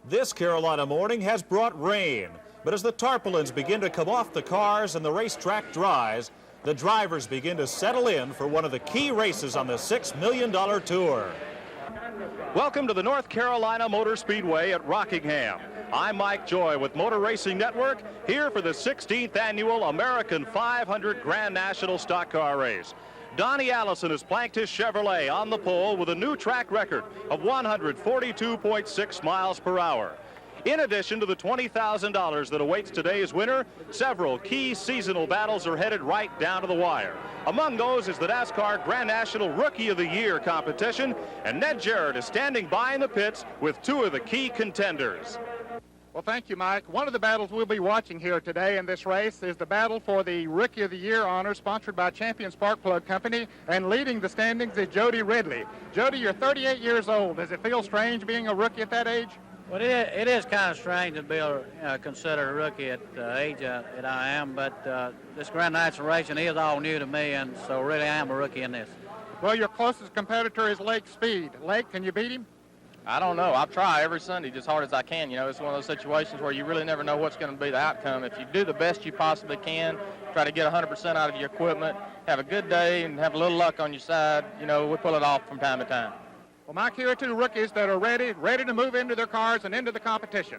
This Carolina morning has brought rain, but as the tarpaulins begin to come off the cars and the racetrack dries, the drivers begin to settle in for one of the key races on the $6 million tour. Welcome to the North Carolina Motor Speedway at Rockingham. I'm Mike Joy with Motor Racing Network, here for the 16th annual American 500 Grand National Stock Car Race. Donnie Allison has planked his Chevrolet on the pole with a new track record of 142.6 miles per hour. In addition to the $20,000 that awaits today's winner, several key seasonal battles are headed right down to the wire. Among those is the NASCAR Grand National Rookie of the Year competition, and Ned Jarrett is standing by in the pits with two of the key contenders. Well, thank you, Mike. One of the battles we'll be watching here today in this race is the battle for the Rookie of the Year honor, sponsored by Champion Spark Plug Company, and leading the standings is Jody Ridley. Jody, you're 38 years old. Does it feel strange being a rookie at that age? Well, it is kind of strange to be considered a rookie at the age that I am, but this Grand National racing is all new to me, and so really I am a rookie in this. Well, your closest competitor is Lake Speed. Lake, can you beat him? I don't know. I try every Sunday just hard as I can. You know, it's one of those situations where you really never know what's going to be the outcome. If you do the best you possibly can, try to get 100% out of your equipment, have a good day, and have a little luck on your side, you know, we pull it off from time to time. Well, Mike, here are two rookies that are ready to move into their cars and into the competition.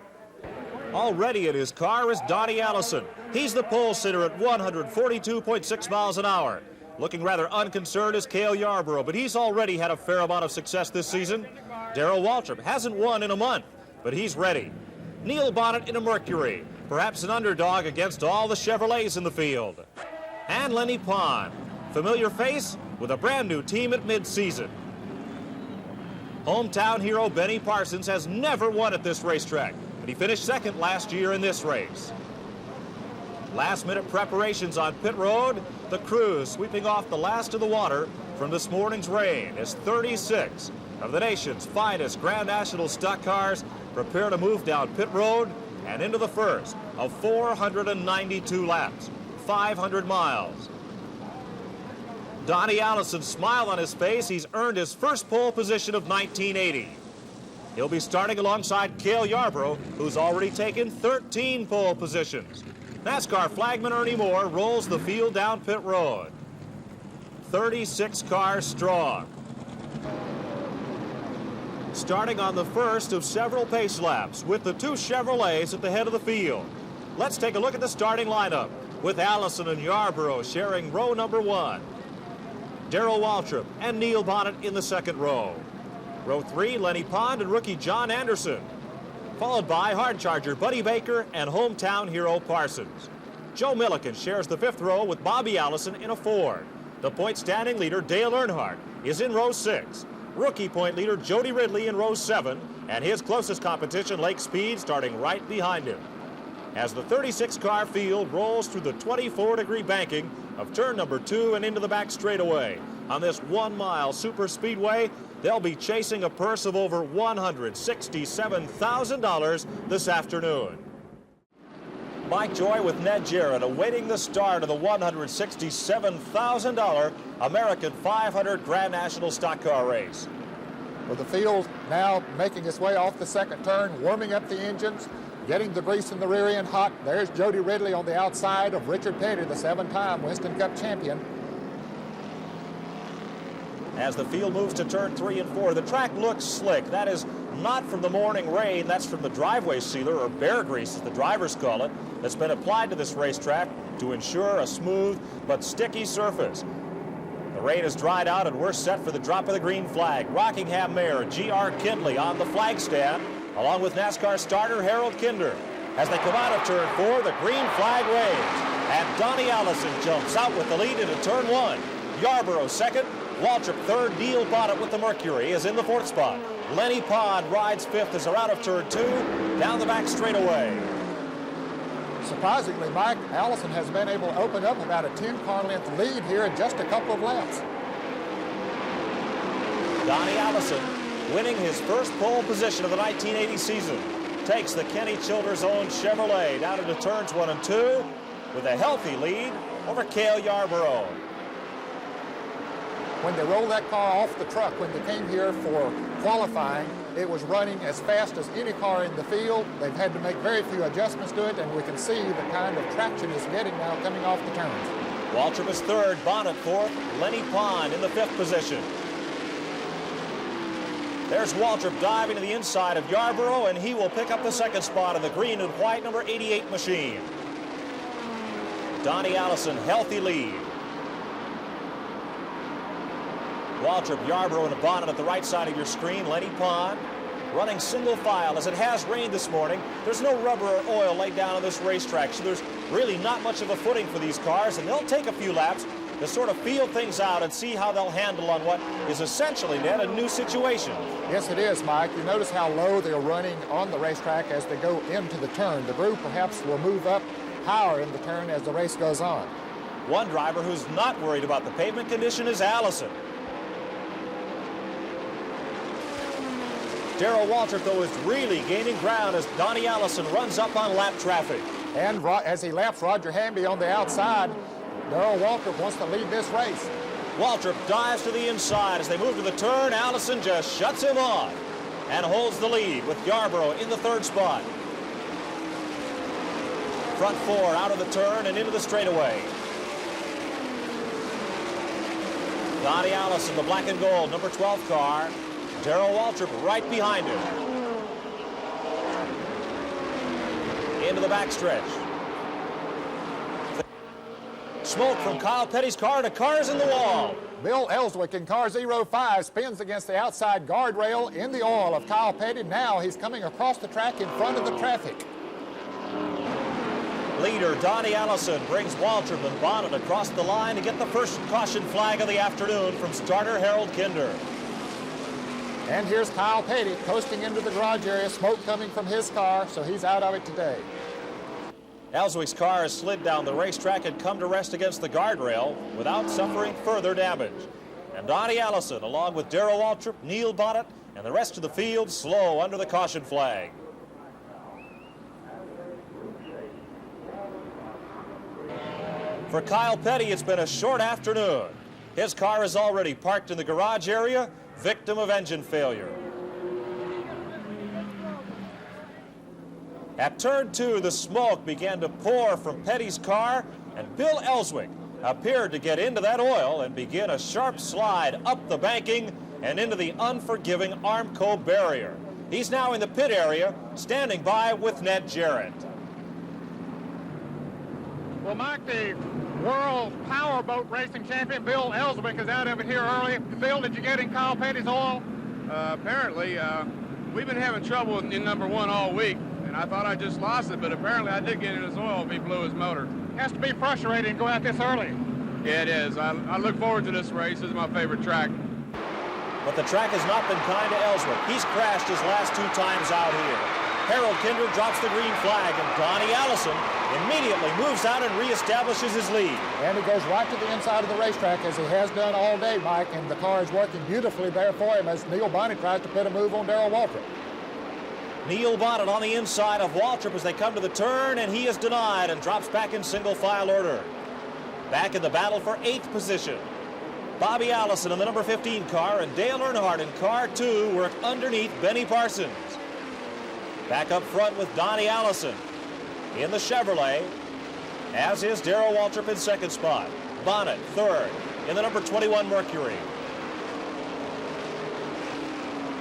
Already in his car is Donnie Allison. He's the pole sitter at 142.6 miles an hour. Looking rather unconcerned is Cale Yarborough, but he's already had a fair amount of success this season. Darrell Waltrip hasn't won in a month, but he's ready. Neil Bonnet in a Mercury, perhaps an underdog against all the Chevrolets in the field. And Lenny Pond, familiar face with a brand new team at midseason. Hometown hero Benny Parsons has never won at this racetrack, but he finished second last year in this race. Last-minute preparations on pit road, the crew sweeping off the last of the water from this morning's rain as 36 of the nation's finest Grand National stock cars prepare to move down pit road and into the first of 492 laps, 500 miles. Donnie Allison's smile on his face. He's earned his first pole position of 1980. He'll be starting alongside Cale Yarborough, who's already taken 13 pole positions. NASCAR flagman Ernie Moore rolls the field down pit road. 36 cars strong. Starting on the first of several pace laps with the two Chevrolets at the head of the field. Let's take a look at the starting lineup with Allison and Yarborough sharing row number one. Darrell Waltrip and Neil Bonnet in the second row. Row three, Lenny Pond and rookie John Anderson. Followed by hard charger Buddy Baker and hometown hero Parsons. Joe Milliken shares the fifth row with Bobby Allison in a Ford. The point standing leader Dale Earnhardt is in row six. Rookie point leader Jody Ridley in row seven, and his closest competition, Lake Speed, starting right behind him. As the 36-car field rolls through the 24-degree banking of turn number 2 and into the back straightaway on this 1-mile super speedway, they'll be chasing a purse of over $167,000 this afternoon. Mike Joy with Ned Jarrett awaiting the start of the $167,000 American 500 Grand National Stock Car Race. With the field now making its way off the second turn, warming up the engines, getting the grease in the rear end hot. There's Jody Ridley on the outside of Richard Petty, the 7-time Winston Cup champion. As the field moves to turn 3 and 4, the track looks slick. That is not from the morning rain, that's from the driveway sealer, or bear grease as the drivers call it, that's been applied to this racetrack to ensure a smooth but sticky surface. The rain has dried out and we're set for the drop of the green flag. Rockingham Mayor G.R. Kindley on the flag stand, along with NASCAR starter Harold Kinder. As they come out of turn 4, the green flag waves, and Donnie Allison jumps out with the lead into turn 1. Yarborough second, Waltrip third, Neil Bonnet with the Mercury is in the fourth spot. Lenny Pond rides fifth as they're out of turn 2, down the back straightaway. Surprisingly, Mike, Allison has been able to open up about a 10-car length lead here in just a couple of laps. Donnie Allison, winning his first pole position of the 1980 season, takes the Kenny Childers' own Chevrolet down into turns 1 and 2 with a healthy lead over Cale Yarborough. When they rolled that car off the truck, when they came here for qualifying, it was running as fast as any car in the field. They've had to make very few adjustments to it, and we can see the kind of traction it's getting now coming off the turns. Waltrip is third, Bonnet fourth, Lenny Pond in the fifth position. There's Waltrip diving to the inside of Yarborough, and he will pick up the second spot in the green and white number 88 machine. Donnie Allison, healthy lead. Waltrip, Yarborough, and Bonnet at the right side of your screen. Lenny Pond running single file. As it has rained this morning, there's no rubber or oil laid down on this racetrack, so there's really not much of a footing for these cars, and they'll take a few laps to sort of feel things out and see how they'll handle on what is essentially, Ned, a new situation. Yes, it is, Mike. You notice how low they're running on the racetrack as they go into the turn. The group perhaps will move up higher in the turn as the race goes on. One driver who's not worried about the pavement condition is Allison. Darrell Waltrip, though, is really gaining ground as Donnie Allison runs up on lap traffic. And as he laps Roger Hamby on the outside, Darrell Waltrip wants to lead this race. Waltrip dives to the inside. As they move to the turn, Allison just shuts him off and holds the lead with Yarborough in the third spot. Front four out of the turn and into the straightaway. Donnie Allison, the black and gold, number 12 car. Darrell Waltrip right behind him. Into the backstretch. Smoke from Kyle Petty's car, and a car's in the wall. Bill Ellswick in car 05 spins against the outside guardrail in the oil of Kyle Petty. Now he's coming across the track in front of the traffic. Leader Donnie Allison brings Waltrip and Bonnet across the line to get the first caution flag of the afternoon from starter Harold Kinder. And here's Kyle Petty coasting into the garage area, smoke coming from his car, so he's out of it today. Ellswick's car has slid down the racetrack and come to rest against the guardrail without suffering further damage. And Donnie Allison, along with Darrell Waltrip, Neil Bonnet, and the rest of the field, slow under the caution flag. For Kyle Petty, it's been a short afternoon. His car is already parked in the garage area, victim of engine failure. At turn 2, the smoke began to pour from Petty's car, and Bill Ellswick appeared to get into that oil and begin a sharp slide up the banking and into the unforgiving Armco barrier. He's now in the pit area, standing by with Ned Jarrett. Well, Mike, the world powerboat racing champion Bill Ellswick is out of it here early. Bill, did you get in Kyle Petty's oil? Apparently, we've been having trouble in number 1 all week, and I thought I just lost it, but apparently I did get in his oil if he blew his motor. Has to be frustrating to go out this early. Yeah, it is. I look forward to this race. This is my favorite track. But the track has not been kind to Ellswick. He's crashed his last 2 times out here. Harold Kinder drops the green flag, and Donnie Allison immediately moves out and reestablishes his lead. And he goes right to the inside of the racetrack as he has done all day, Mike, and the car is working beautifully there for him as Neil Bonnet tries to put a move on Darrell Waltrip. Neil Bonnet on the inside of Waltrip as they come to the turn, and he is denied and drops back in single file order. Back in the battle for 8th position. Bobby Allison in the number 15 car and Dale Earnhardt in car 2 work underneath Benny Parsons. Back up front with Donnie Allison in the Chevrolet, as is Darrell Waltrip in second spot. Bonnet third in the number 21 Mercury.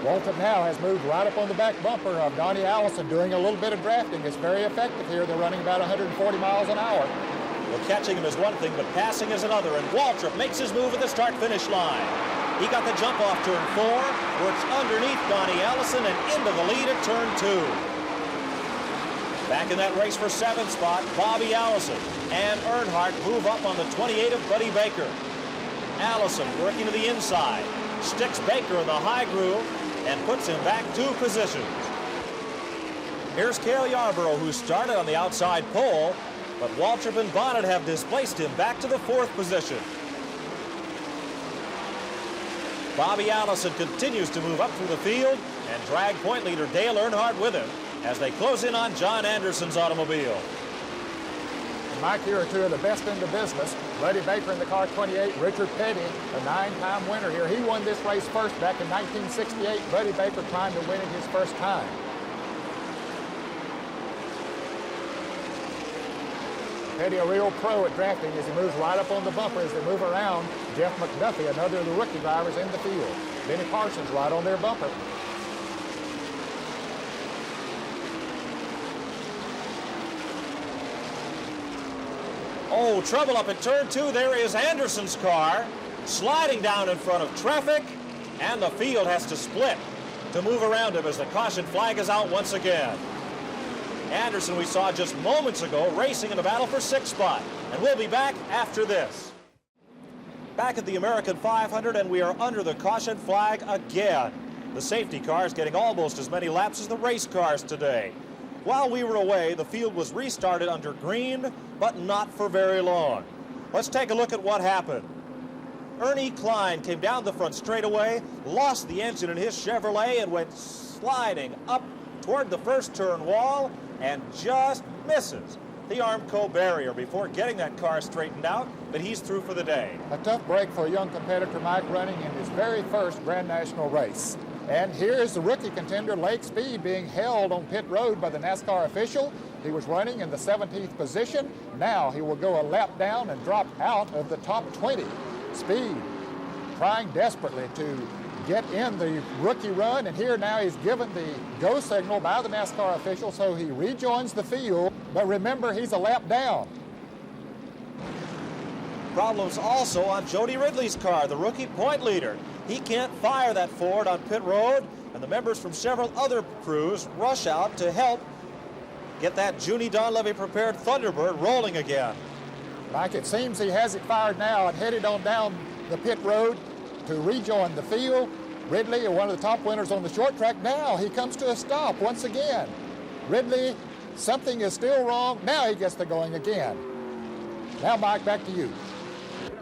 Waltrip now has moved right up on the back bumper of Donnie Allison, doing a little bit of drafting. It's very effective here. They're running about 140 miles an hour. Well, catching him is one thing, but passing is another, and Waltrip makes his move at the start-finish line. He got the jump off turn 4, works underneath Donnie Allison and into the lead at turn 2. Back in that race for 7th spot, Bobby Allison and Earnhardt move up on the 28 of Buddy Baker. Allison working to the inside, sticks Baker in the high groove and puts him back 2 positions. Here's Cale Yarborough, who started on the outside pole, but Waltrip and Bonnet have displaced him back to the 4th position. Bobby Allison continues to move up through the field and drag point leader Dale Earnhardt with him as they close in on John Anderson's automobile. Mike, here are two of the best in the business. Buddy Baker in the car 28, Richard Petty, a 9-time winner here. He won this race first back in 1968. Buddy Baker trying to win it his first time. Petty, a real pro at drafting as he moves right up on the bumper as they move around. Jeff McDuffie, another of the rookie drivers in the field. Benny Parsons right on their bumper. Oh, trouble up at turn 2. There is Anderson's car sliding down in front of traffic, and the field has to split to move around him as the caution flag is out once again. Anderson, we saw just moments ago, racing in the battle for 6th spot. And we'll be back after this. Back at the American 500, and we are under the caution flag again. The safety car is getting almost as many laps as the race cars today. While we were away, the field was restarted under green, but not for very long. Let's take a look at what happened. Ernie Klein came down the front straightaway, lost the engine in his Chevrolet, and went sliding up toward the first turn wall, and just misses the Armco barrier before getting that car straightened out, but he's through for the day. A tough break for a young competitor, Mike, running in his very first Grand National race. And here's the rookie contender, Lake Speed, being held on pit road by the NASCAR official. He was running in the 17th position. Now he will go a lap down and drop out of the top 20. Speed trying desperately to get in the rookie run, and here now he's given the go signal by the NASCAR official, so he rejoins the field. But remember, he's a lap down. Problems also on Jody Ridley's car, the rookie point leader. He can't fire that Ford on pit road, and the members from several other crews rush out to help get that Junie Donlevy prepared Thunderbird rolling again. Mike, it seems he has it fired now and headed on down the pit road to rejoin the field. Ridley, one of the top winners on the short track, now he comes to a stop once again. Ridley, something is still wrong. Now he gets the going again. Now, Mike, back to you.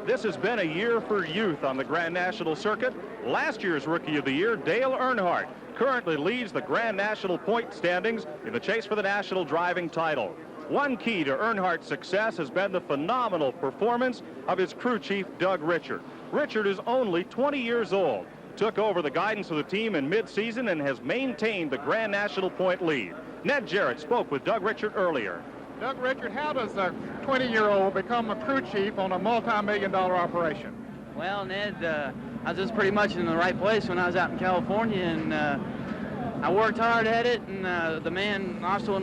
This has been a year for youth on the Grand National circuit. Last year's Rookie of the Year, Dale Earnhardt, currently leads the Grand National point standings in the chase for the national driving title. One key to Earnhardt's success has been the phenomenal performance of his crew chief, Doug Richard. Richard is only 20 years old, took over the guidance of the team in mid-season, and has maintained the Grand National point lead. Ned Jarrett spoke with Doug Richard earlier. Doug Richard, how does a 20-year-old become a crew chief on a multi-million-dollar operation? Well, Ned, I was just pretty much in the right place when I was out in California, and I worked hard at it, and the man also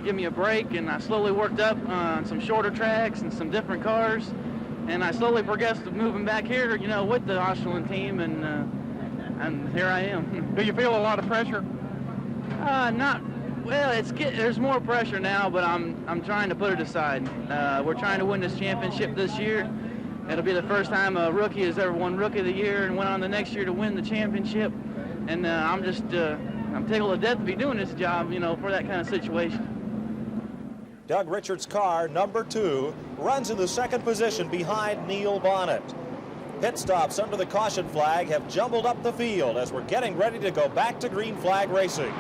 gave me a break, and I slowly worked up on some shorter tracks and some different cars, and I slowly progressed to moving back here, you know, with the Australian team, and here I am. Do you feel a lot of pressure? Not. Well, there's more pressure now, but I'm trying to put it aside. We're trying to win this championship this year. It'll be the first time a rookie has ever won Rookie of the Year and went on the next year to win the championship. And I'm tickled to death to be doing this job, you know, for that kind of situation. Doug Richard's car, number 2, runs in the second position behind Neil Bonnet. Pit stops under the caution flag have jumbled up the field as we're getting ready to go back to green flag racing.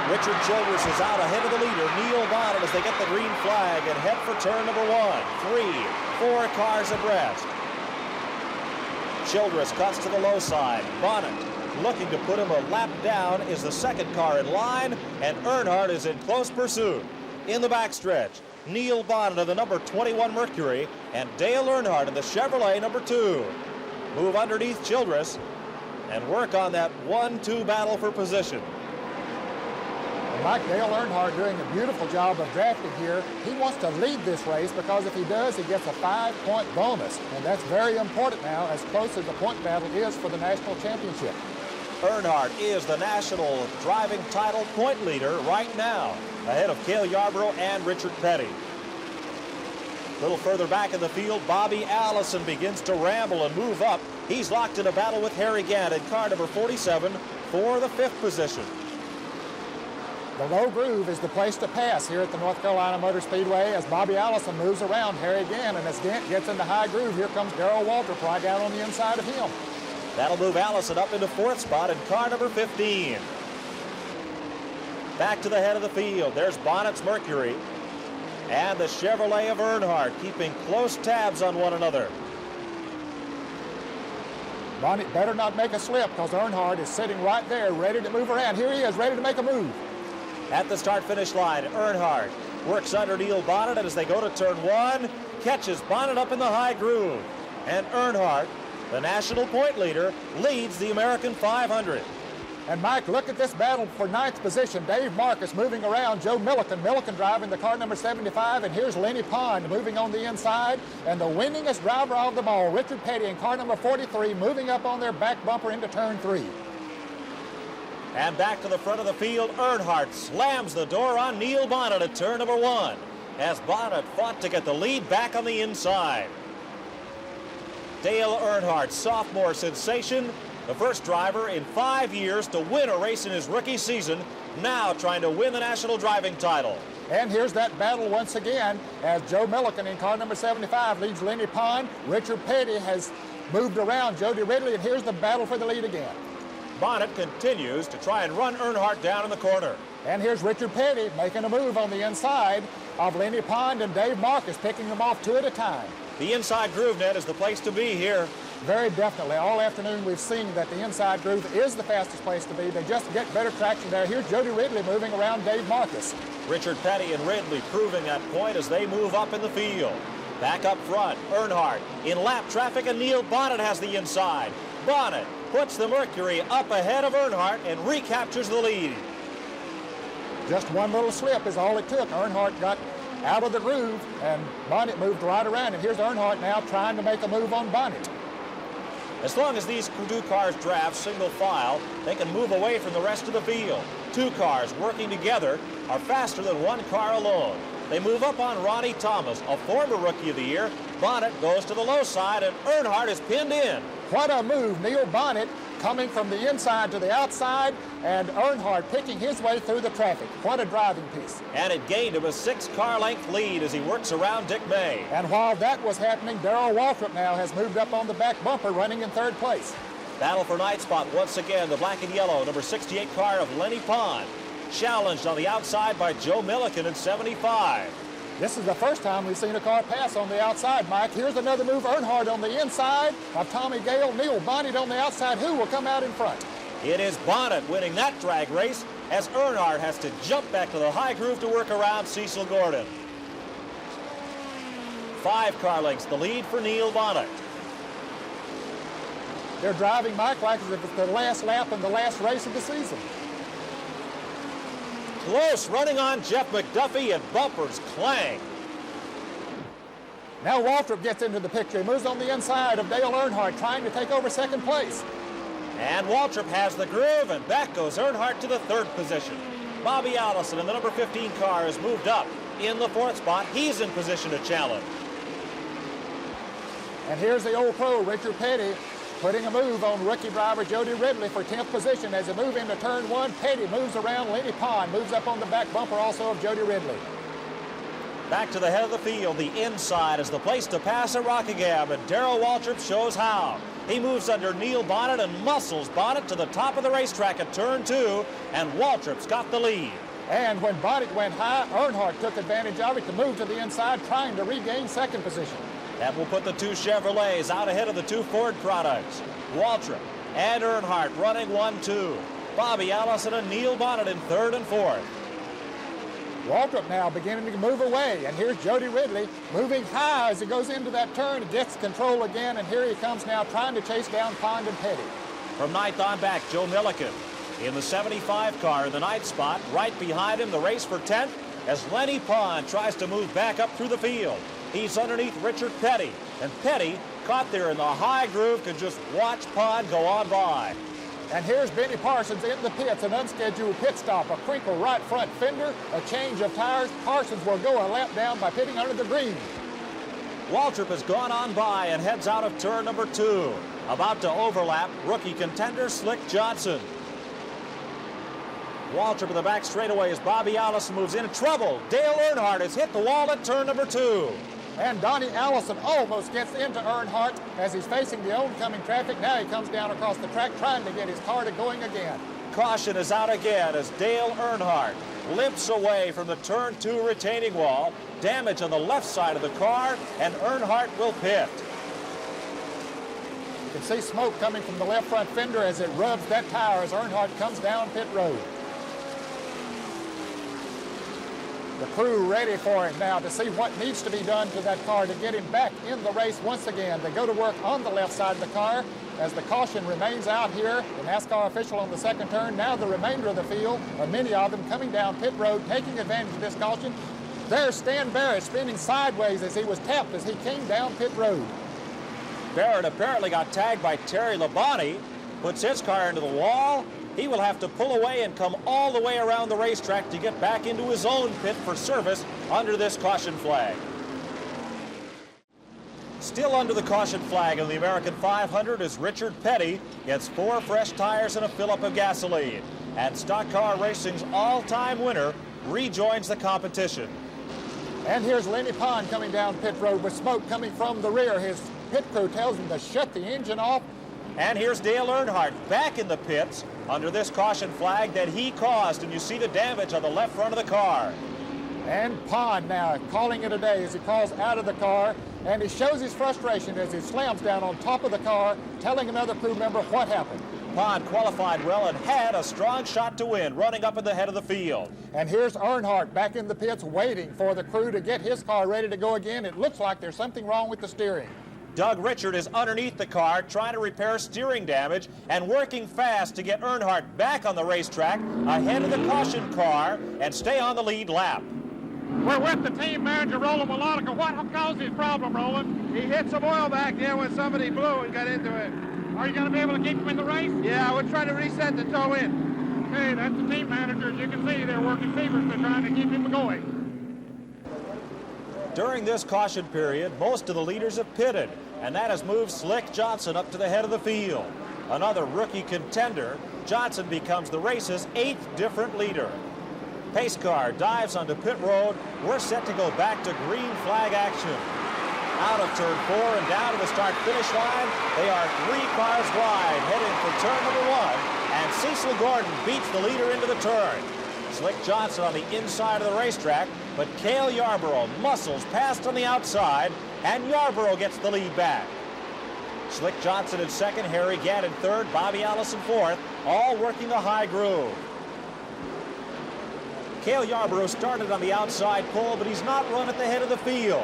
Richard Childress is out ahead of the leader, Neil Bonnet, as they get the green flag and head for turn number 1. 3, 4 cars abreast. Childress cuts to the low side. Bonnet, looking to put him a lap down, is the second car in line, and Earnhardt is in close pursuit. In the backstretch, Neil Bonnet of the number 21 Mercury and Dale Earnhardt in the Chevrolet number 2. Move underneath Childress and work on that 1-2 battle for position. Mike, Dale Earnhardt doing a beautiful job of drafting here. He wants to lead this race because if he does, he gets a 5-point bonus. And that's very important now, as close as the point battle is for the national championship. Earnhardt is the national driving title point leader right now, ahead of Cale Yarborough and Richard Petty. A little further back in the field, Bobby Allison begins to ramble and move up. He's locked in a battle with Harry Gant in car number 47 for the 5th position. The low groove is the place to pass here at the North Carolina Motor Speedway as Bobby Allison moves around Harry Gant, and as Gant gets into high groove, here comes Darrell Waltrip right down on the inside of him. That'll move Allison up into 4th spot in car number 15. Back to the head of the field. There's Bonnet's Mercury. and the Chevrolet of Earnhardt keeping close tabs on one another. Bonnet better not make a slip because Earnhardt is sitting right there ready to move around. Here he is, ready to make a move. At the start-finish line, Earnhardt works under Neil Bonnet, and as they go to turn 1, catches Bonnet up in the high groove. And Earnhardt, the national point leader, leads the American 500. And Mike, look at this battle for 9th position. Dave Marcus moving around Joe Milliken. Milliken driving the car number 75, and here's Lenny Pond moving on the inside. And the winningest driver of them all, Richard Petty in car number 43, moving up on their back bumper into turn 3. And back to the front of the field, Earnhardt slams the door on Neil Bonnet at turn number 1, as Bonnet fought to get the lead back on the inside. Dale Earnhardt, sophomore sensation, the first driver in 5 years to win a race in his rookie season, now trying to win the national driving title. And here's that battle once again as Joe Milliken in car number 75 leads Lenny Pond. Richard Petty has moved around Jody Ridley, and here's the battle for the lead again. Bonnet continues to try and run Earnhardt down in the corner. And here's Richard Petty making a move on the inside of Lenny Pond, and Dave Marcus picking them off 2 at a time. The inside groove, Ned, is the place to be here. Very definitely. All afternoon we've seen that the inside groove is the fastest place to be. They just get better traction there. Here's Jody Ridley moving around Dave Marcus. Richard Petty and Ridley proving that point as they move up in the field. Back up front, Earnhardt in lap traffic, and Neil Bonnet has the inside. Bonnet puts the Mercury up ahead of Earnhardt and recaptures the lead. Just one little slip is all it took. Earnhardt got out of the groove, and Bonnet moved right around. And here's Earnhardt now trying to make a move on Bonnet. As long as these two cars draft single file, they can move away from the rest of the field. 2 cars working together are faster than 1 car alone. They move up on Ronnie Thomas, a former Rookie of the Year. Bonnet goes to the low side, and Earnhardt is pinned in. What a move. Neil Bonnet coming from the inside to the outside, and Earnhardt picking his way through the traffic. What a driving piece. And it gained him a 6-car length lead as he works around Dick May. And while that was happening, Darrell Waltrip now has moved up on the back bumper, running in 3rd place. Battle for ninth spot once again, the black and yellow number 68 car of Lenny Pond, challenged on the outside by Joe Milliken in 75. This is the first time we've seen a car pass on the outside, Mike. Here's another move. Earnhardt on the inside of Tommy Gale. Neil Bonnet on the outside. Who will come out in front? It is Bonnet winning that drag race as Earnhardt has to jump back to the high groove to work around Cecil Gordon. 5 car lengths, the lead for Neil Bonnet. They're driving, Mike, like as if it's the last lap in the last race of the season. Close running on Jeff McDuffie, and bumpers clang. Now Waltrip gets into the picture. He moves on the inside of Dale Earnhardt, trying to take over 2nd place. And Waltrip has the groove, and back goes Earnhardt to the 3rd position. Bobby Allison in the number 15 car has moved up in the 4th spot. He's in position to challenge. And here's the old pro, Richard Petty, putting a move on rookie driver Jody Ridley for 10th position. As they move into turn 1, Petty moves around Lenny Pond, moves up on the back bumper also of Jody Ridley. Back to the head of the field, the inside is the place to pass at Rockingham, and Darrell Waltrip shows how. He moves under Neil Bonnet and muscles Bonnet to the top of the racetrack at turn 2, and Waltrip's got the lead. And when Bonnet went high, Earnhardt took advantage of it to move to the inside, trying to regain 2nd position. That will put the 2 Chevrolets out ahead of the 2 Ford products. Waltrip and Earnhardt running 1-2. Bobby Allison and Neil Bonnet in 3rd and 4th. Waltrip now beginning to move away, and here's Jody Ridley moving high as he goes into that turn and gets control again, and here he comes now trying to chase down Pond and Petty. From 9th on back, Joe Milliken in the 75 car in the 9th spot. Right behind him, the race for 10th as Lenny Pond tries to move back up through the field. He's underneath Richard Petty, and Petty, caught there in the high groove, can just watch Pond go on by. And here's Benny Parsons in the pits, an unscheduled pit stop, a crinkle right front fender, a change of tires. Parsons will go a lap down by pitting under the green. Waltrip has gone on by and heads out of turn number 2. About to overlap rookie contender Slick Johnson. Waltrip in the back straightaway as Bobby Allison moves in trouble. Dale Earnhardt has hit the wall at turn number 2. And Donnie Allison almost gets into Earnhardt as he's facing the oncoming traffic. Now he comes down across the track trying to get his car to going again. caution is out again as Dale Earnhardt limps away from the turn 2 retaining wall. Damage on the left side of the car, and Earnhardt will pit. You can see smoke coming from the left front fender as it rubs that tire as Earnhardt comes down pit road. The crew ready for him now to see what needs to be done to that car to get him back in the race once again. They go to work on the left side of the car as the caution remains out here. The NASCAR official on the second turn. Now the remainder of the field, or many of them, coming down pit road, taking advantage of this caution. There's Stan Barrett spinning sideways as he was tapped as he came down pit road. Barrett apparently got tagged by Terry Labonte, puts his car into the wall. He will have to pull away and come all the way around the racetrack to get back into his own pit for service under this caution flag. Still under the caution flag in the American 500 is Richard Petty. Gets 4 fresh tires and a fill-up of gasoline. And Stock Car Racing's all-time winner rejoins the competition. And here's Lenny Pond coming down pit road with smoke coming from the rear. His pit crew tells him to shut the engine off. And here's Dale Earnhardt back in the pits under this caution flag that he caused, and you see the damage on the left front of the car. And Pond now calling it a day as he crawls out of the car, and he shows his frustration as he slams down on top of the car, telling another crew member what happened. Pond qualified well and had a strong shot to win, running up in the head of the field. And here's Earnhardt back in the pits waiting for the crew to get his car ready to go again. It looks like there's something wrong with the steering. Doug Richard is underneath the car trying to repair steering damage and working fast to get Earnhardt back on the racetrack ahead of the caution car and stay on the lead lap. We're with the team manager, Roland Malonica. What caused his problem, Roland? He hit some oil back there when somebody blew and got into it. Are you going to be able to keep him in the race? Yeah, we're trying to reset the toe in. Okay, that's the team manager. As you can see, they're working feverishly trying to keep him going. During this caution period, most of the leaders have pitted, and that has moved Slick Johnson up to the head of the field. Another rookie contender, Johnson becomes the race's 8th different leader. Pace car dives onto pit road. We're set to go back to green flag action. Out of turn 4 and down to the start-finish line, they are 3 cars wide heading for turn number 1, and Cecil Gordon beats the leader into the turn. Slick Johnson on the inside of the racetrack, but Cale Yarborough muscles past on the outside, and Yarborough gets the lead back. Slick Johnson in second, Harry Gant in third, Bobby Allison fourth, all working the high groove. Cale Yarborough started on the outside pole, but he's not run at the head of the field.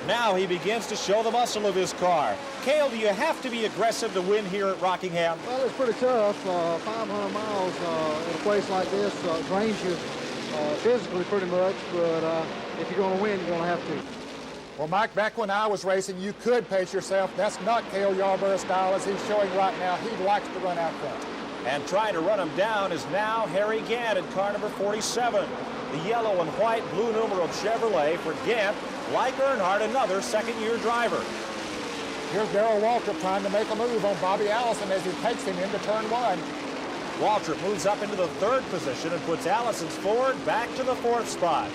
Now he begins to show the muscle of his car. Cale, do you have to be aggressive to win here at Rockingham? Well, it's pretty tough. 500 miles in a place like this drains you physically pretty much, but if you're going to win, you're going to have to. Well, Mike, back when I was racing, you could pace yourself. That's not Cale Yarborough's style as he's showing right now. He likes to run out front. And trying to run him down is now Harry Gant in car number 47. The yellow and white blue numeral Chevrolet for Gant, like Earnhardt, another second-year driver. Here's Darrell Waltrip trying to make a move on Bobby Allison as he takes him into turn 1. Waltrip moves up into the 3rd position and puts Allison's Ford back to the 4th spot.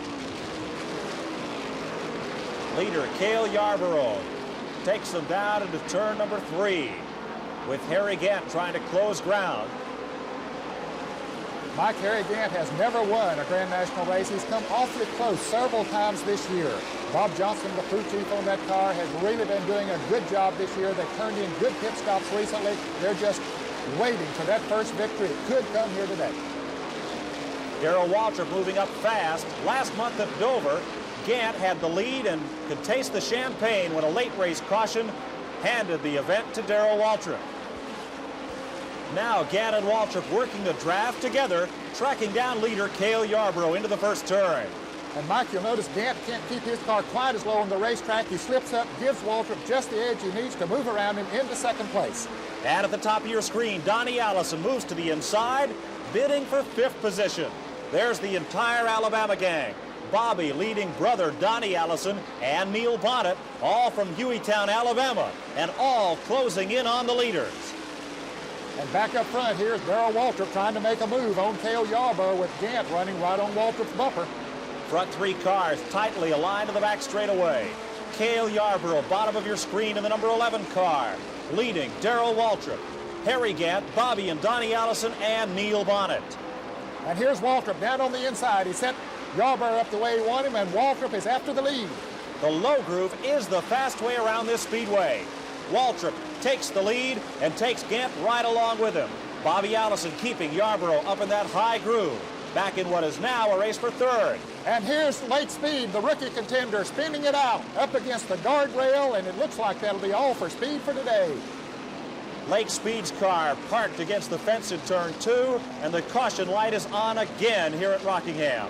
Leader Cale Yarborough takes them down into turn number 3 with Harry Gant trying to close ground. Mike, Harry Gant has never won a Grand National race. He's come awfully close several times this year. Bob Johnson, the crew chief on that car, has really been doing a good job this year. They've turned in good pit stops recently. They're just waiting for that first victory. It could come here today. Darrell Waltrip moving up fast. Last month at Dover, Gant had the lead and could taste the champagne when a late race caution handed the event to Darrell Waltrip. Now Gant and Waltrip working the draft together, tracking down leader Cale Yarborough into the first turn. And Mike, you'll notice Gant can't keep his car quite as low on the racetrack. He slips up, gives Waltrip just the edge he needs to move around him into second place. And at the top of your screen, Donnie Allison moves to the inside, bidding for 5th position. There's the entire Alabama gang. Bobby leading brother Donnie Allison and Neil Bonnet, all from Hueytown, Alabama, and all closing in on the leaders. And back up front, here's Darrell Waltrip trying to make a move on Cale Yarborough with Gant running right on Waltrip's bumper. Front 3 cars tightly aligned to the back straightaway. Cale Yarborough, bottom of your screen in the number 11 car, leading Darrell Waltrip. Harry Gant, Bobby and Donnie Allison, and Neil Bonnet. And here's Waltrip down on the inside. He sent Yarborough up the way he wanted him, and Waltrip is after the lead. The low groove is the fast way around this speedway. Waltrip takes the lead and takes Gant right along with him. Bobby Allison keeping Yarborough up in that high groove. Back in what is now a race for third. And here's Lake Speed, the rookie contender, spinning it out up against the guardrail, and it looks like that'll be all for Speed for today. Lake Speed's car parked against the fence in turn 2, and the caution light is on again here at Rockingham.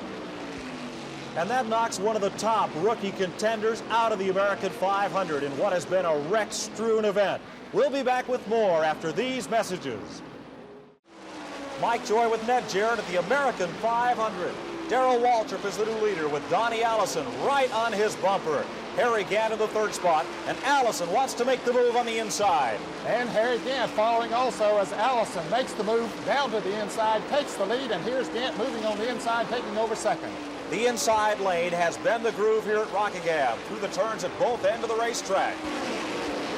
And that knocks one of the top rookie contenders out of the American 500 in what has been a wreck-strewn event. We'll be back with more after these messages. Mike Joy with Ned Jarrett at the American 500. Darrell Waltrip is the new leader with Donnie Allison right on his bumper. Harry Gant in the third spot, and Allison wants to make the move on the inside. And Harry Gant following also as Allison makes the move down to the inside, takes the lead, and here's Gant moving on the inside, taking over second. The inside lane has been the groove here at Rockingham through the turns at both ends of the racetrack.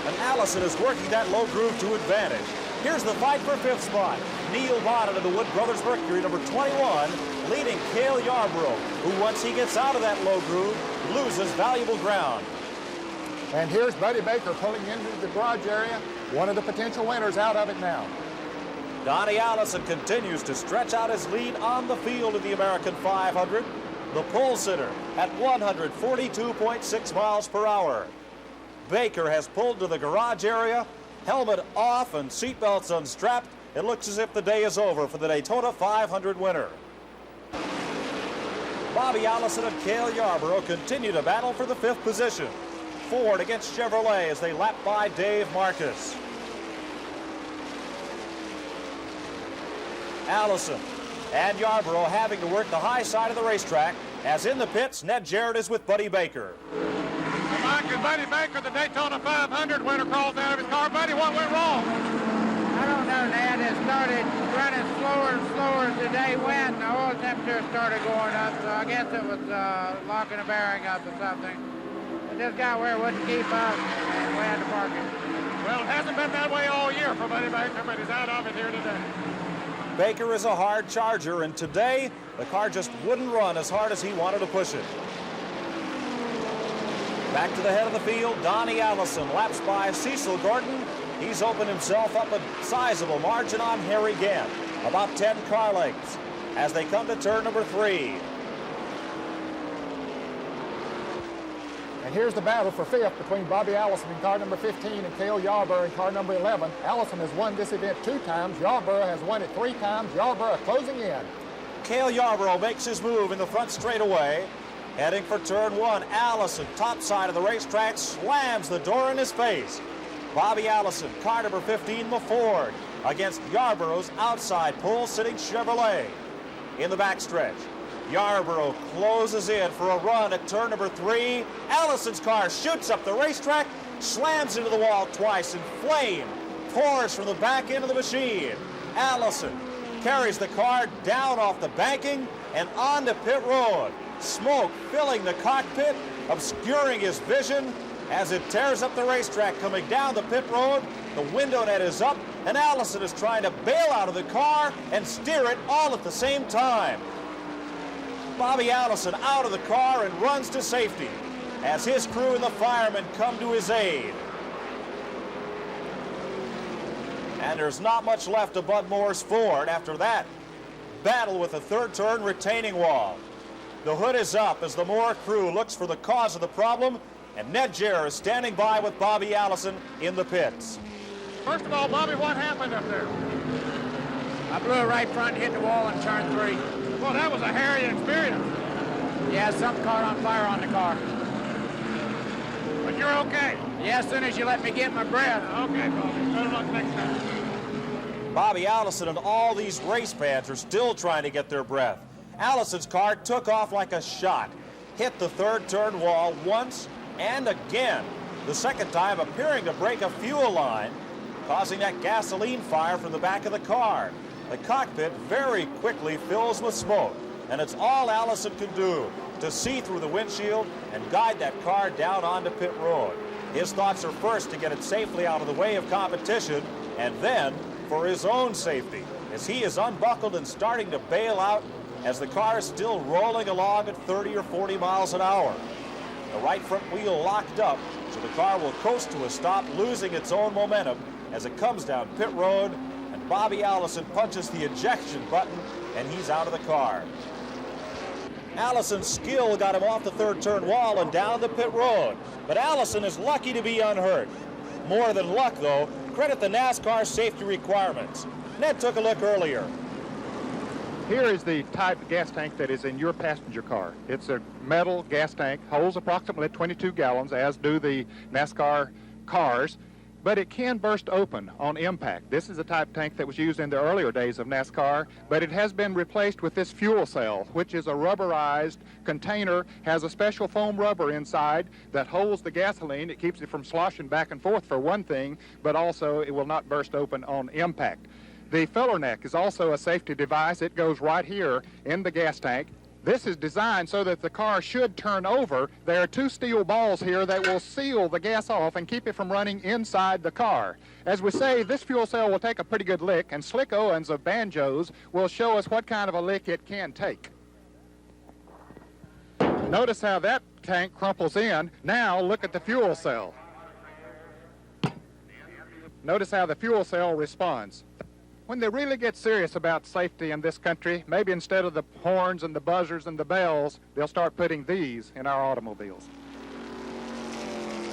And Allison is working that low groove to advantage. Here's the fight for fifth spot. Neil Bonnet of the Wood Brothers Mercury, number 21, leading Cale Yarborough, who once he gets out of that low groove, loses valuable ground. And here's Buddy Baker pulling into the garage area, one of the potential winners out of it now. Donnie Allison continues to stretch out his lead on the field of the American 500. The pole sitter at 142.6 miles per hour. Baker has pulled to the garage area, helmet off and seatbelts unstrapped. It looks as if the day is over for the Daytona 500 winner. Bobby Allison and Cale Yarborough continue to battle for the fifth position. Ford against Chevrolet as they lap by Dave Marcus. Allison and Yarborough having to work the high side of the racetrack, as in the pits, Ned Jarrett is with Buddy Baker. Mike and Buddy Baker, the Daytona 500 winner, crawls out of his car. Buddy, what went wrong? I don't know, Ned. It started running slower and slower as the day went. The oil temperature started going up, so I guess it was locking a bearing up or something. It just got where it wouldn't keep up, and we had to park it. Well, it hasn't been that way all year for Buddy Baker, but he's out of it here today. Baker is a hard charger, and today the car just wouldn't run as hard as he wanted to push it. Back to the head of the field, Donnie Allison laps by Cecil Gordon. He's opened himself up a sizable margin on Harry Gant, about 10 car lengths, as they come to turn number 3. And here's the battle for fifth between Bobby Allison in car number 15 and Cale Yarborough in car number 11. Allison has won this event 2 times. Yarborough has won it 3 times. Yarborough closing in. Cale Yarborough makes his move in the front straightaway. Heading for turn 1, Allison, top side of the racetrack, slams the door in his face. Bobby Allison, car number 15, the Ford, against Yarborough's outside pole-sitting Chevrolet. In the backstretch, Yarborough closes in for a run at turn number 3. Allison's car shoots up the racetrack, slams into the wall twice, and flame pours from the back end of the machine. Allison carries the car down off the banking and onto pit road. Smoke filling the cockpit, obscuring his vision as it tears up the racetrack coming down the pit road. The window net is up, and Allison is trying to bail out of the car and steer it all at the same time. Bobby Allison out of the car and runs to safety as his crew and the firemen come to his aid. And there's not much left of Bud Moore's Ford after that battle with the third turn retaining wall. The hood is up as the Moore crew looks for the cause of the problem, and Ned Jarrett is standing by with Bobby Allison in the pits. First of all, Bobby, what happened up there? I blew it right front and hit the wall in turn 3. Well, that was a hairy experience. Yeah, something caught on fire on the car. But you're okay. Yeah, as soon as you let me get my breath. Okay, Bobby. Better luck next time. Bobby Allison and all these race fans are still trying to get their breath. Allison's car took off like a shot, hit the third turn wall once and again, the second time appearing to break a fuel line, causing that gasoline fire from the back of the car. The cockpit very quickly fills with smoke, and it's all Allison can do to see through the windshield and guide that car down onto pit road. His thoughts are first to get it safely out of the way of competition, and then for his own safety as he is unbuckled and starting to bail out as the car is still rolling along at 30 or 40 miles an hour. The right front wheel locked up, so the car will coast to a stop, losing its own momentum as it comes down pit road, and Bobby Allison punches the ejection button, and he's out of the car. Allison's skill got him off the third turn wall and down the pit road, but Allison is lucky to be unhurt. More than luck, though, credit the NASCAR safety requirements. Ned took a look earlier. Here is the type gas tank that is in your passenger car. It's a metal gas tank, holds approximately 22 gallons, as do the NASCAR cars, but it can burst open on impact. This is the type tank that was used in the earlier days of NASCAR, but it has been replaced with this fuel cell, which is a rubberized container, has a special foam rubber inside that holds the gasoline. It keeps it from sloshing back and forth for one thing, but also it will not burst open on impact. The filler neck is also a safety device. It goes right here in the gas tank. This is designed so that the car should turn over. There are two steel balls here that will seal the gas off and keep it from running inside the car. As we say, this fuel cell will take a pretty good lick, and Slick Owens of Banjos will show us what kind of a lick it can take. Notice how that tank crumples in. Now look at the fuel cell. Notice how the fuel cell responds. When they really get serious about safety in this country, maybe instead of the horns and the buzzers and the bells, they'll start putting these in our automobiles.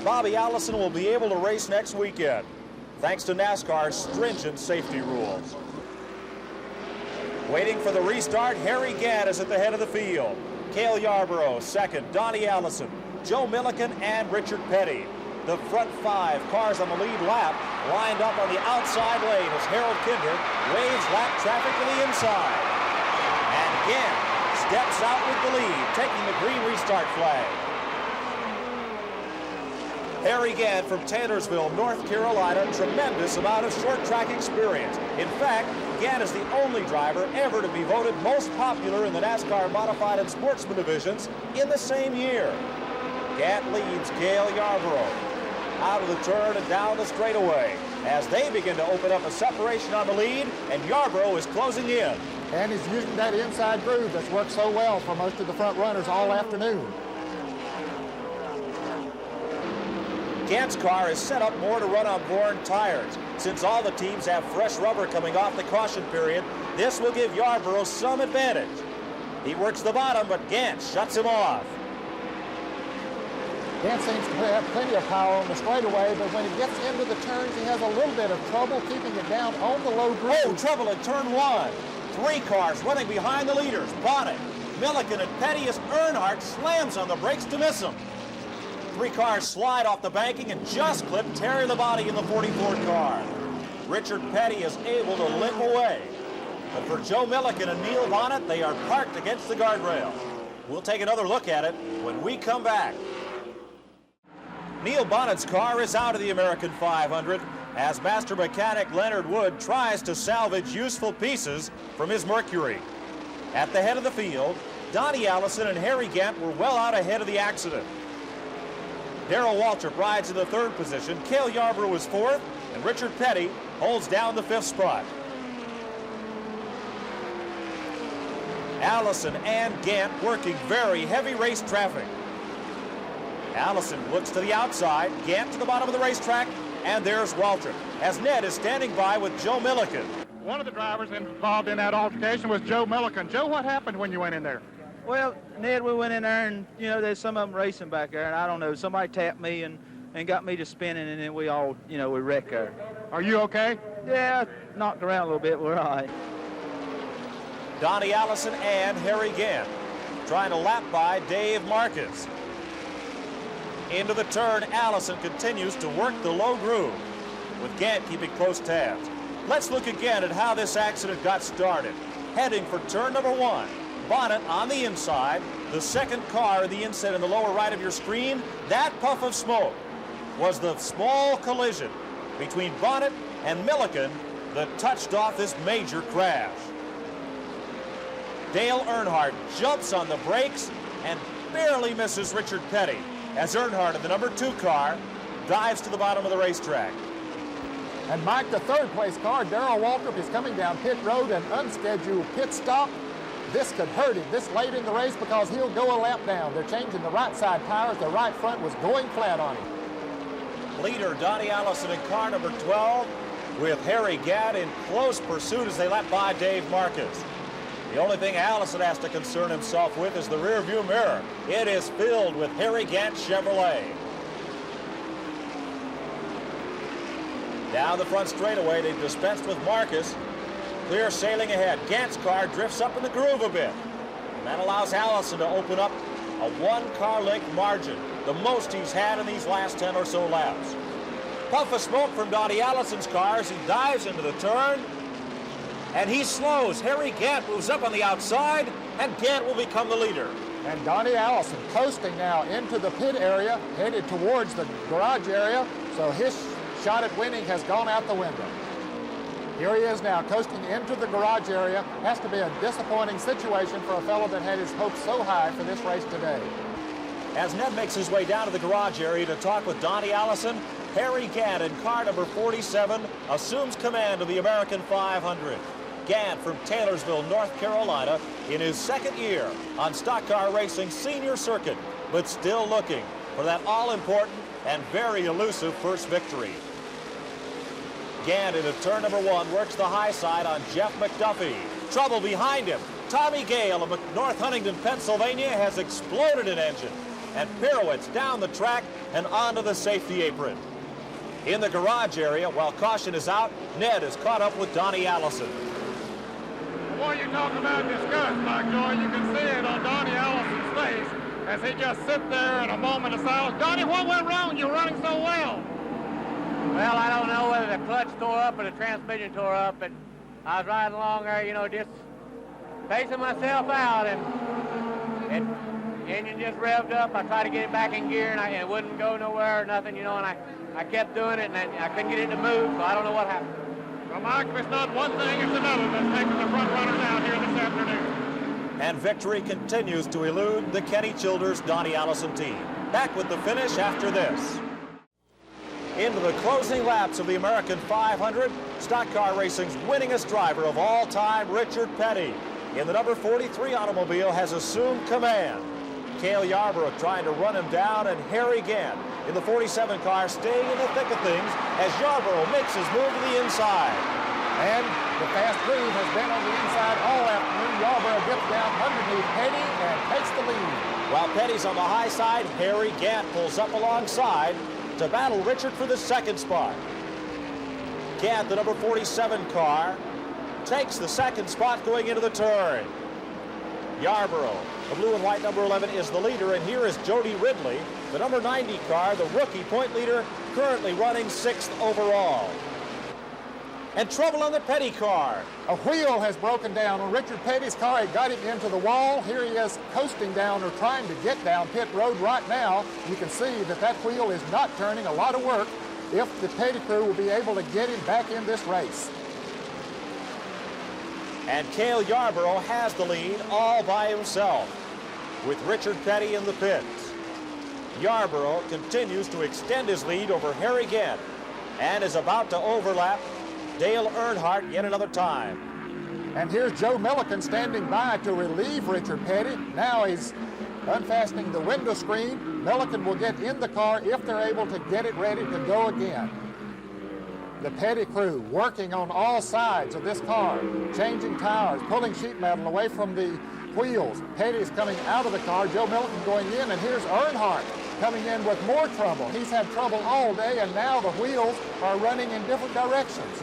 Bobby Allison will be able to race next weekend, thanks to NASCAR's stringent safety rules. Waiting for the restart, Harry Gant is at the head of the field. Cale Yarborough second, Donnie Allison, Joe Milliken, and Richard Petty. The front five cars on the lead lap lined up on the outside lane as Harold Kinder waves lap traffic to the inside. And Gant steps out with the lead, taking the green restart flag. Harry Gant from Taylorsville, North Carolina, tremendous amount of short track experience. In fact, Gant is the only driver ever to be voted most popular in the NASCAR Modified and Sportsman divisions in the same year. Gant leads Cale Yarborough out of the turn and down the straightaway as they begin to open up a separation on the lead, and Yarborough is closing in. And he's using that inside groove that's worked so well for most of the front runners all afternoon. Gant's car is set up more to run on worn tires. Since all the teams have fresh rubber coming off the caution period, this will give Yarborough some advantage. He works the bottom, but Gant shuts him off. Gant seems to have plenty of power on the straightaway, but when he gets into the turns, he has a little bit of trouble keeping it down on the low groove. Oh, trouble at turn one. Three cars running behind the leaders. Bonnet, Milliken, and Petty as Earnhardt slams on the brakes to miss him. Three cars slide off the banking and just clip Terry Labonte in the 44 car. Richard Petty is able to limp away. But for Joe Milliken and Neil Bonnet, they are parked against the guardrail. We'll take another look at it when we come back. Neil Bonnet's car is out of the American 500 as master mechanic Leonard Wood tries to salvage useful pieces from his Mercury. At the head of the field, Donnie Allison and Harry Gant were well out ahead of the accident. Darrell Waltrip rides in the third position, Cale Yarborough is fourth, and Richard Petty holds down the fifth spot. Allison and Gant working very heavy race traffic. Allison looks to the outside, Gant to the bottom of the racetrack, and there's Waltrip, as Ned is standing by with Joe Milliken. One of the drivers involved in that altercation was Joe Milliken. Joe, what happened when you went in there? Well, Ned, we went in there, and, you know, there's some of them racing back there, and I don't know, somebody tapped me and got me to spinning, and then we all, you know, we wrecked there. Are you okay? Yeah, knocked around a little bit. We're all right. Donnie Allison and Harry Gant trying to lap by Dave Marcus. Into the turn, Allison continues to work the low groove, with Gant keeping close tabs. Let's look again at how this accident got started. Heading for turn number one, Bonnet on the inside, the second car in the inset in the lower right of your screen. That puff of smoke was the small collision between Bonnet and Milliken that touched off this major crash. Dale Earnhardt jumps on the brakes and barely misses Richard Petty as Earnhardt in the number 2 car dives to the bottom of the racetrack. And Mike, the third place car, Darrell Waltrip, is coming down pit road, an unscheduled pit stop. This could hurt him this late in the race because he'll go a lap down. They're changing the right side tires. The right front was going flat on him. Leader Donnie Allison in car number 12 with Harry Gadd in close pursuit as they lap by Dave Marcus. The only thing Allison has to concern himself with is the rear view mirror. It is filled with Harry Gadd Chevrolet. Down the front straightaway, they've dispensed with Marcus. Clear sailing ahead. Gant's car drifts up in the groove a bit. And that allows Allison to open up a 1-car length margin, the most he's had in these last 10 or so laps. Puff of smoke from Donnie Allison's car as he dives into the turn. And he slows. Harry Gant moves up on the outside, and Gant will become the leader. And Donnie Allison coasting now into the pit area, headed towards the garage area, so his shot at winning has gone out the window. Here he is now coasting into the garage area. Has to be a disappointing situation for a fellow that had his hopes so high for this race today. As Ned makes his way down to the garage area to talk with Donnie Allison, Harry Gant in car number 47 assumes command of the American 500. Gant from Taylorsville, North Carolina, in his second year on Stock Car Racing Senior Circuit, but still looking for that all-important and very elusive first victory. Gant into turn number 1 works the high side on Jeff McDuffie. Trouble behind him. Tommy Gale of North Huntington, Pennsylvania has exploded an engine and pirouettes down the track and onto the safety apron. In the garage area, while caution is out, Ned is caught up with Donnie Allison. What you talk about disgust, Mike Joy, you can see it on Donnie Allison's face as he just sits there in a moment of silence. Donnie, what went wrong? You're running so well. Well, I don't know whether the clutch tore up or the transmission tore up, but I was riding along there, just pacing myself out, and the engine just revved up. I tried to get it back in gear, and it wouldn't go nowhere or nothing, and I kept doing it, and I couldn't get it to move, so I don't know what happened. Well, Mike, if it's not one thing, it's another that's taking the front runner down here this afternoon. And victory continues to elude the Kenny Childers Donnie Allison team. Back with the finish after this. Into the closing laps of the American 500, Stock Car Racing's winningest driver of all time, Richard Petty, in the number 43 automobile, has assumed command. Cale Yarborough trying to run him down, and Harry Gant in the 47 car staying in the thick of things as Yarborough makes his move to the inside. And the fast groove has been on the inside all afternoon. Yarborough gets down underneath Petty and takes the lead. While Petty's on the high side, Harry Gant pulls up alongside to battle Richard for the second spot. Gant, the number 47 car, takes the second spot going into the turn. Yarborough, the blue and white number 11, is the leader, and here is Jody Ridley, the number 90 car, the rookie point leader, currently running 6th overall. And trouble on the Petty car. A wheel has broken down on Richard Petty's car. It got him into the wall. Here he is coasting down or trying to get down pit road right now. You can see that wheel is not turning. A lot of work if the Petty crew will be able to get him back in this race. And Cale Yarborough has the lead all by himself with Richard Petty in the pits. Yarborough continues to extend his lead over Harry Gant and is about to overlap Dale Earnhardt yet another time. And here's Joe Milliken standing by to relieve Richard Petty. Now he's unfastening the window screen. Milliken will get in the car if they're able to get it ready to go again. The Petty crew working on all sides of this car, changing tires, pulling sheet metal away from the wheels. Petty's coming out of the car, Joe Milliken going in, and here's Earnhardt coming in with more trouble. He's had trouble all day, and now the wheels are running in different directions.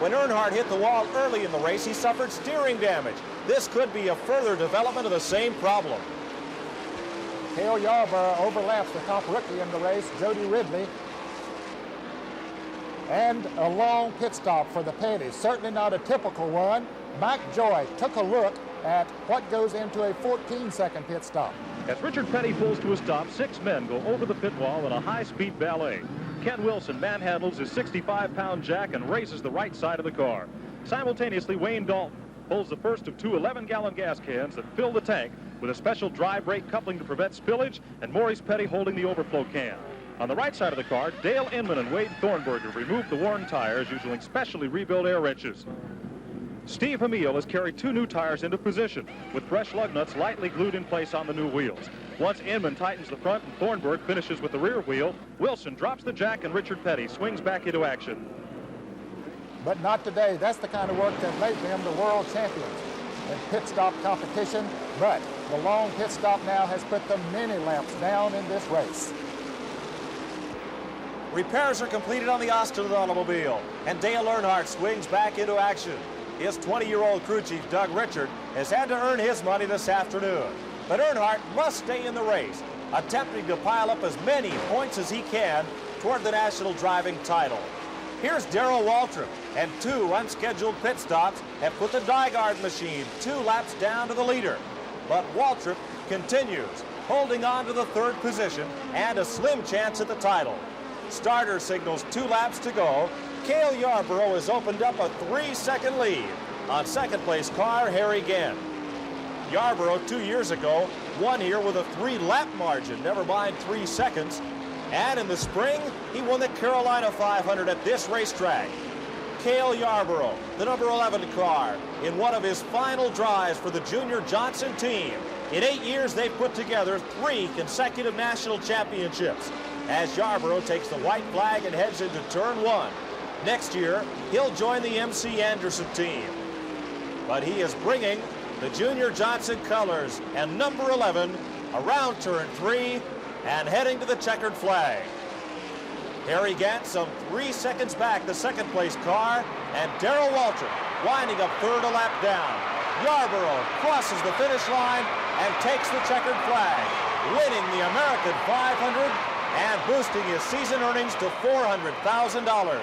When Earnhardt hit the wall early in the race, he suffered steering damage. This could be a further development of the same problem. Cale Yarborough overlaps the top rookie in the race, Jody Ridley. And a long pit stop for the Petty. Certainly not a typical one. Mike Joy took a look at what goes into a 14-second pit stop. As Richard Petty pulls to a stop, 6 men go over the pit wall in a high-speed ballet. Ken Wilson manhandles his 65-pound jack and races the right side of the car. Simultaneously, Wayne Dalton pulls the first of 2 11-gallon gas cans that fill the tank with a special dry brake coupling to prevent spillage, and Maurice Petty holding the overflow can. On the right side of the car, Dale Inman and Wade Thornberger removed the worn tires using specially rebuilt air wrenches. Steve Hamill has carried 2 new tires into position with fresh lug nuts lightly glued in place on the new wheels. Once Inman tightens the front and Thornburg finishes with the rear wheel, Wilson drops the jack and Richard Petty swings back into action. But not today. That's the kind of work that made them the world champions in pit stop competition. But the long pit stop now has put them many laps down in this race. Repairs are completed on the Austin automobile, and Dale Earnhardt swings back into action. His 20-year-old crew chief, Doug Richard, has had to earn his money this afternoon. But Earnhardt must stay in the race, attempting to pile up as many points as he can toward the national driving title. Here's Darrell Waltrip, and 2 unscheduled pit stops have put the Dygaard machine 2 laps down to the leader. But Waltrip continues, holding on to the 3rd position and a slim chance at the title. Starter signals 2 laps to go. Cale Yarborough has opened up a 3-second lead on second-place car Harry Gant. Yarborough 2 years ago won here with a 3-lap margin, never mind 3 seconds. And in the spring, he won the Carolina 500 at this racetrack. Cale Yarborough, the number 11 car, in one of his final drives for the Junior Johnson team. In 8 years, they've put together 3 consecutive national championships as Yarborough takes the white flag and heads into turn 1. Next year, he'll join the MC Anderson team. But he is bringing the Junior Johnson colors and number 11 around turn 3 and heading to the checkered flag. Harry Gant some 3 seconds back, the second-place car, and Darrell Waltrip winding up 3rd a lap down. Yarborough crosses the finish line and takes the checkered flag, winning the American 500 and boosting his season earnings to $400,000.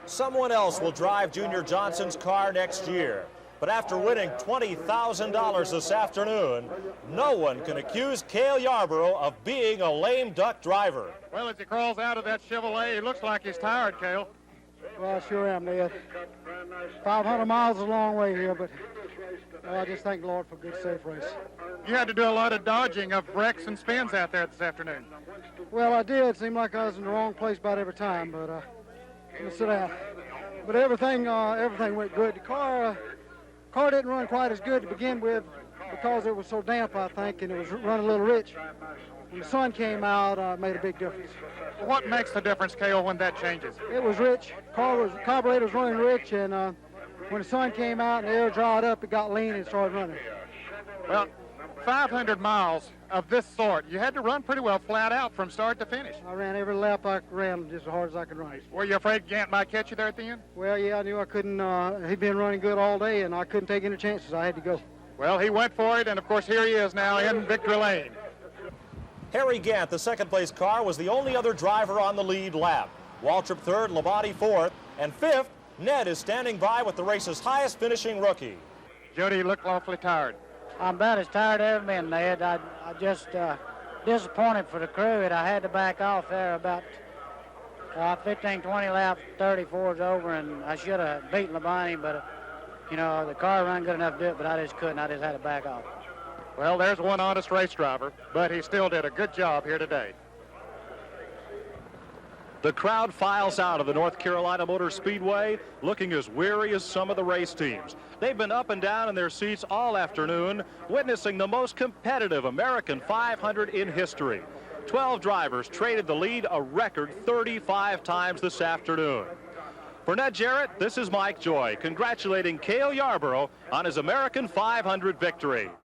Someone else will drive Junior Johnson's car next year. But after winning $20,000 this afternoon, no one can accuse Cale Yarborough of being a lame duck driver. Well, as he crawls out of that Chevrolet, he looks like he's tired, Cale. Well, I sure am, Ned. 500 miles is a long way here, but well, I just thank the Lord for a good, safe race. You had to do a lot of dodging of wrecks and spins out there this afternoon. Well, I did. It seemed like I was in the wrong place about every time, but let me sit down. But everything went good. The car didn't run quite as good to begin with because it was so damp, I think, and it was running a little rich. When the sun came out, it made a big difference. What makes the difference, Cale, when that changes? It was rich. Carburetor was running rich, and when the sun came out and the air dried up, it got lean and started running. Well, 500 miles of this sort, you had to run pretty well flat out from start to finish. I ran every lap I ran just as hard as I could run. Were you afraid Gant might catch you there at the end? Well, yeah, I knew I couldn't. He'd been running good all day, and I couldn't take any chances. I had to go. Well, he went for it, and of course, here he is now in victory lane. Harry Gant, the second-place car, was the only other driver on the lead lap. Waltrip 3rd, Labonte 4th, and 5th, Ned is standing by with the race's highest finishing rookie. Jody, you look awfully tired. I'm about as tired as I've been, Ned. I just disappointed for the crew that I had to back off there about 15, 20 laps, 34's over, and I should have beaten Labonte, but, you know, the car ran good enough to do it, but I just couldn't. I just had to back off. Well, there's one honest race driver, but he still did a good job here today. The crowd files out of the North Carolina Motor Speedway, looking as weary as some of the race teams. They've been up and down in their seats all afternoon, witnessing the most competitive American 500 in history. 12 drivers traded the lead a record 35 times this afternoon. For Ned Jarrett, this is Mike Joy, congratulating Cale Yarborough on his American 500 victory.